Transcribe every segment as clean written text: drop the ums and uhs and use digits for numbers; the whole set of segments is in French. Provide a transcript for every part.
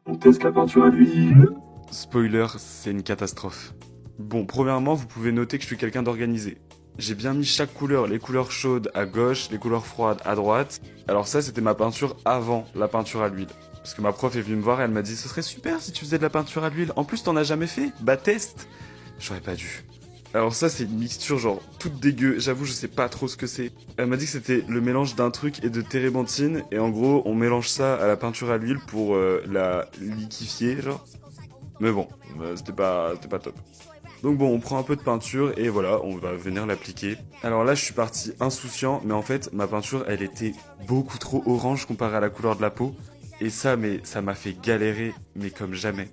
On teste la peinture à l'huile. Spoiler, c'est une catastrophe. Bon, premièrement, vous pouvez noter que je suis quelqu'un d'organisé. J'ai bien mis chaque couleur, les couleurs chaudes à gauche, les couleurs froides à droite. Alors ça, c'était ma peinture avant la peinture à l'huile. Parce que ma prof est venue me voir et elle m'a dit « Ce serait super si tu faisais de la peinture à l'huile. En plus, t'en as jamais fait. Bah teste !» J'aurais pas dû. Alors ça, c'est une mixture genre toute dégueu. J'avoue, je sais pas trop ce que c'est. Elle m'a dit que c'était le mélange d'un truc et de térébenthine. Et en gros, on mélange ça à la peinture à l'huile pour la liquifier, genre. Mais bon, c'était pas top. Donc bon, on prend un peu de peinture et voilà, on va venir l'appliquer. Alors là, je suis parti insouciant, mais en fait, ma peinture, elle était beaucoup trop orange comparée à la couleur de la peau. Et ça, mais ça m'a fait galérer, mais comme jamais.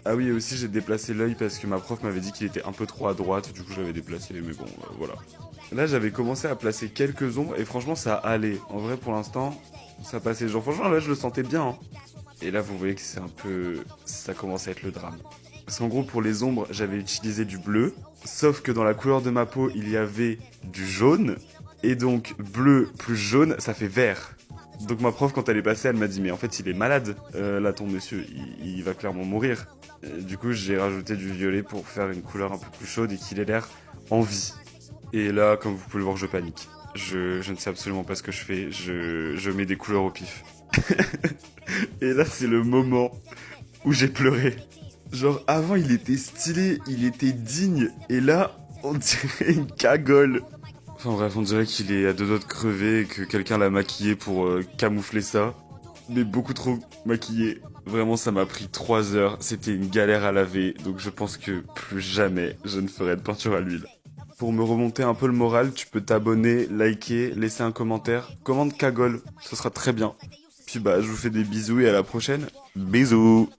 Ah oui, et aussi j'ai déplacé l'œil parce que ma prof m'avait dit qu'il était un peu trop à droite, du coup je l'avais déplacé, mais bon, voilà. Là, j'avais commencé à placer quelques ombres et franchement, ça allait. En vrai, pour l'instant, ça passait. Genre, franchement, là, je le sentais bien, hein. Et là, vous voyez que c'est un peu... Ça commence à être le drame. Parce qu'en gros, pour les ombres, j'avais utilisé du bleu. Sauf que dans la couleur de ma peau, il y avait du jaune. Et donc, bleu plus jaune, ça fait vert. Donc ma prof, quand elle est passée, elle m'a dit « Mais en fait, il est malade, là, ton monsieur. Il va clairement mourir. » Du coup, j'ai rajouté du violet pour faire une couleur un peu plus chaude et qu'il ait l'air en vie. Et là, comme vous pouvez le voir, je panique. Je ne sais absolument pas ce que je fais. Je mets des couleurs au pif. Et là, c'est le moment où j'ai pleuré. Genre, avant, il était stylé, il était digne. Et là, on dirait une cagole. Enfin bref, on dirait qu'il est à deux doigts de crever et que quelqu'un l'a maquillé pour camoufler ça. Mais beaucoup trop maquillé. Vraiment, ça m'a pris 3 heures. C'était une galère à laver. Donc je pense que plus jamais je ne ferai de peinture à l'huile. Pour me remonter un peu le moral, tu peux t'abonner, liker, laisser un commentaire. Commande cagole, ce sera très bien. Puis bah, je vous fais des bisous et à la prochaine. Bisous!